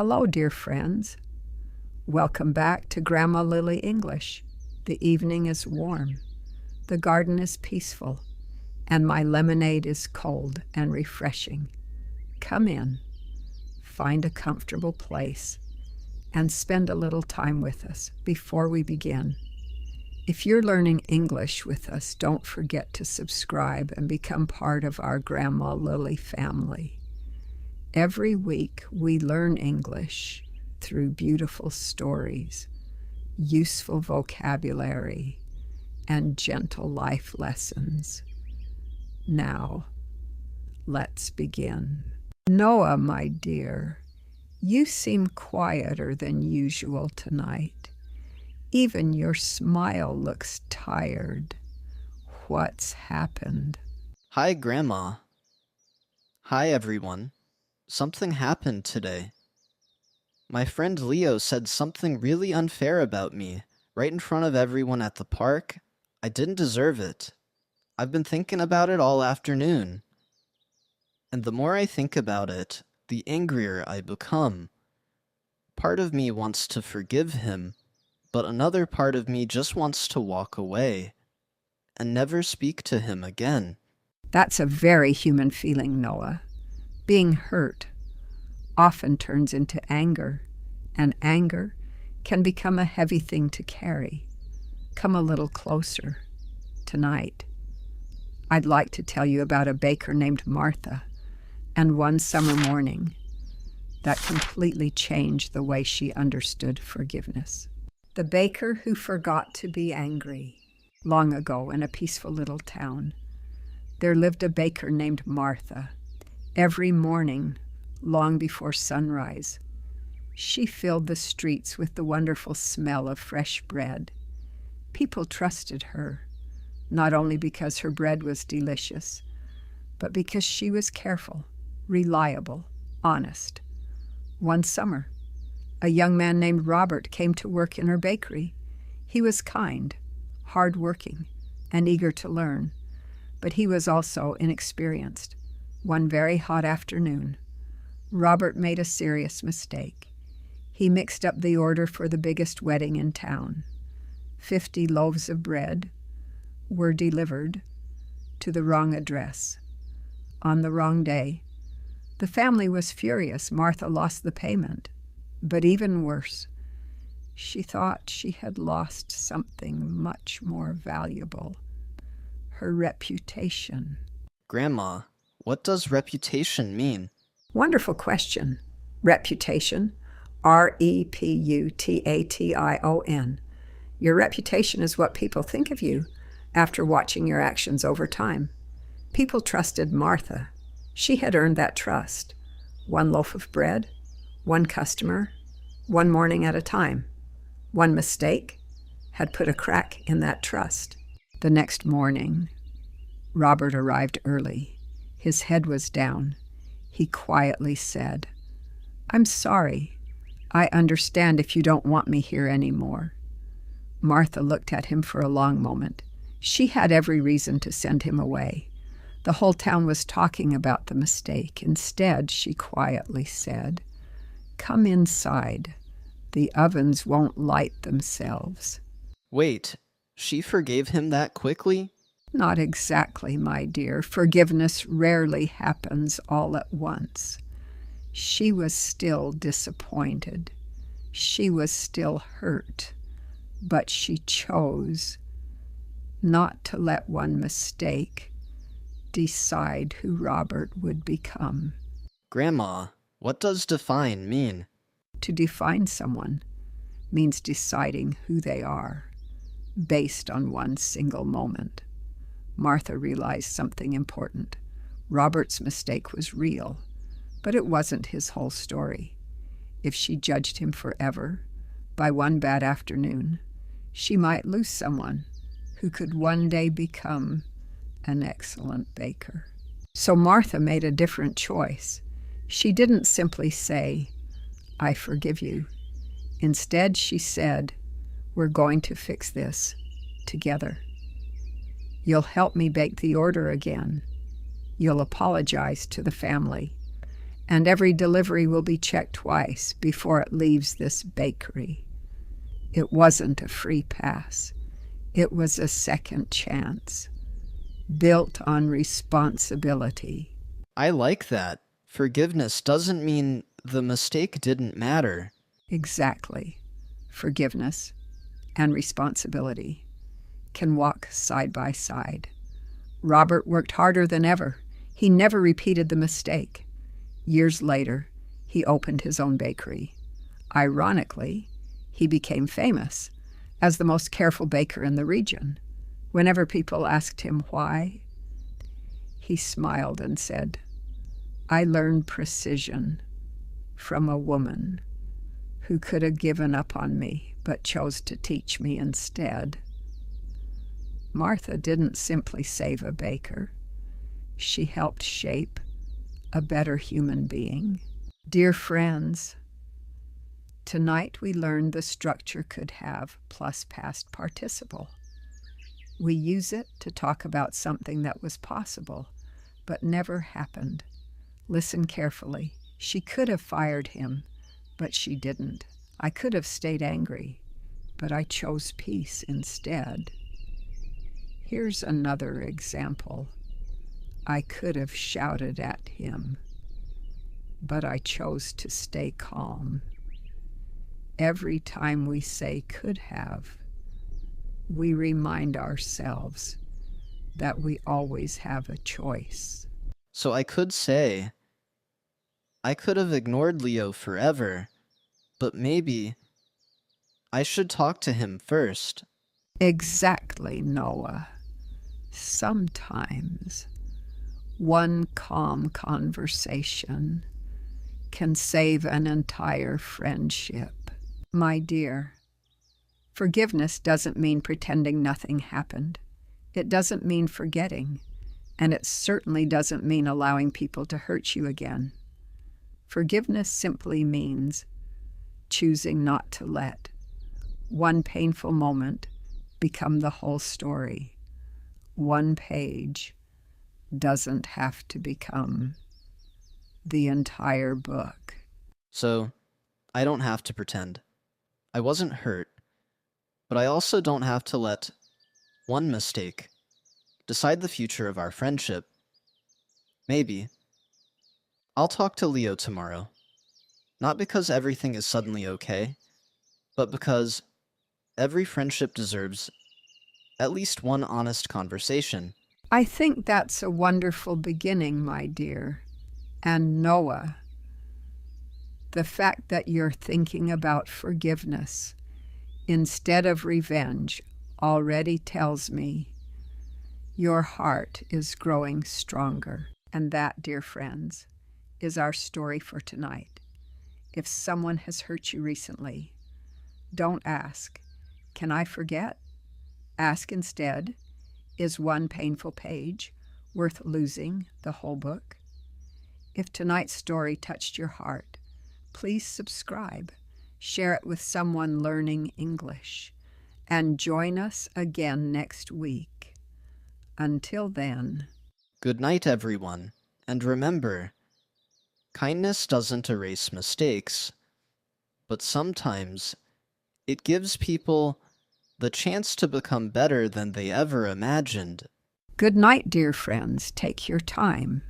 Hello, dear friends. Welcome back to Grandma Lily English. The evening is warm, the garden is peaceful, and my lemonade is cold and refreshing. Come in, find a comfortable place, and spend a little time with us before we begin. If you're learning English with us, don't forget to subscribe and become part of our Grandma Lily family. Every week we learn English through beautiful stories, useful vocabulary, and gentle life lessons. Now, let's begin. Noah, my dear, you seem quieter than usual tonight. Even your smile looks tired. What's happened? Hi, Grandma. Hi, everyone. Something happened today. My friend Leo said something really unfair about me, right in front of everyone at the park. I didn't deserve it. I've been thinking about it all afternoon. And the more I think about it, the angrier I become. Part of me wants to forgive him, but another part of me just wants to walk away and never speak to him again. That's a very human feeling, Noah. Being hurt often turns into anger, and anger can become a heavy thing to carry. Come a little closer tonight. I'd like to tell you about a baker named Martha and one summer morning that completely changed the way she understood forgiveness. The baker who forgot to be angry. Long ago in a peaceful little town, there lived a baker named Martha. Every morning, long before sunrise, she filled the streets with the wonderful smell of fresh bread. People trusted her, not only because her bread was delicious, but because she was careful, reliable, honest. One summer, a young man named Robert came to work in her bakery. He was kind, hard-working, and eager to learn, but he was also inexperienced. One very hot afternoon, Robert made a serious mistake. He mixed up the order for the biggest wedding in town. 50 loaves of bread were delivered to the wrong address on the wrong day. The family was furious. Martha lost the payment. But even worse, she thought she had lost something much more valuable: her reputation. Grandma, what does reputation mean? Wonderful question. Reputation, R-E-P-U-T-A-T-I-O-N. Your reputation is what people think of you after watching your actions over time. People trusted Martha. She had earned that trust. One loaf of bread, one customer, one morning at a time. One mistake had put a crack in that trust. The next morning, Robert arrived early. His head was down. He quietly said, "I'm sorry. I understand if you don't want me here anymore." Martha looked at him for a long moment. She had every reason to send him away. The whole town was talking about the mistake. Instead, she quietly said, "Come inside. The ovens won't light themselves." Wait, she forgave him that quickly? Not exactly, my dear. Forgiveness rarely happens all at once. She was still disappointed. She was still hurt. But she chose not to let one mistake decide who Robert would become. Grandma, what does define mean? To define someone means deciding who they are based on one single moment. Martha realized something important. Robert's mistake was real, but it wasn't his whole story. If she judged him forever by one bad afternoon, she might lose someone who could one day become an excellent baker. So Martha made a different choice. She didn't simply say, "I forgive you." Instead, she said, "We're going to fix this together. You'll help me bake the order again. You'll apologize to the family, and every delivery will be checked twice before it leaves this bakery. It wasn't a free pass. It was a second chance, built on responsibility. I like that. Forgiveness doesn't mean the mistake didn't matter. Exactly. Forgiveness and responsibility can walk side by side. Robert worked harder than ever. He never repeated the mistake. Years later, he opened his own bakery. Ironically, he became famous as the most careful baker in the region. Whenever people asked him why, he smiled and said, "I learned precision from a woman who could have given up on me but chose to teach me instead." Martha didn't simply save a baker. She helped shape a better human being. Dear friends, tonight we learned the structure could have plus past participle. We use it to talk about something that was possible, but never happened. Listen carefully. She could have fired him, but she didn't. I could have stayed angry, but I chose peace instead. Here's another example. I could have shouted at him, but I chose to stay calm. Every time we say could have, we remind ourselves that we always have a choice. So I could say, I could have ignored Leo forever, but maybe I should talk to him first. Exactly, Noah. Sometimes one calm conversation can save an entire friendship. My dear, forgiveness doesn't mean pretending nothing happened. It doesn't mean forgetting, and it certainly doesn't mean allowing people to hurt you again. Forgiveness simply means choosing not to let one painful moment become the whole story. One page doesn't have to become the entire book. So I don't have to pretend. I wasn't hurt, but I also don't have to let one mistake decide the future of our friendship. Maybe I'll talk to Leo tomorrow, not because everything is suddenly okay, but because every friendship deserves at least one honest conversation. I think that's a wonderful beginning, my dear. And Noah, the fact that you're thinking about forgiveness instead of revenge already tells me your heart is growing stronger. And that, dear friends, is our story for tonight. If someone has hurt you recently, don't ask, "Can I forget?" Ask instead, "Is one painful page worth losing the whole book?" If tonight's story touched your heart, please subscribe, share it with someone learning English, and join us again next week. Until then, Good night, everyone, and remember, kindness doesn't erase mistakes, but sometimes it gives people the chance to become better than they ever imagined. good night, dear friends. Take your time.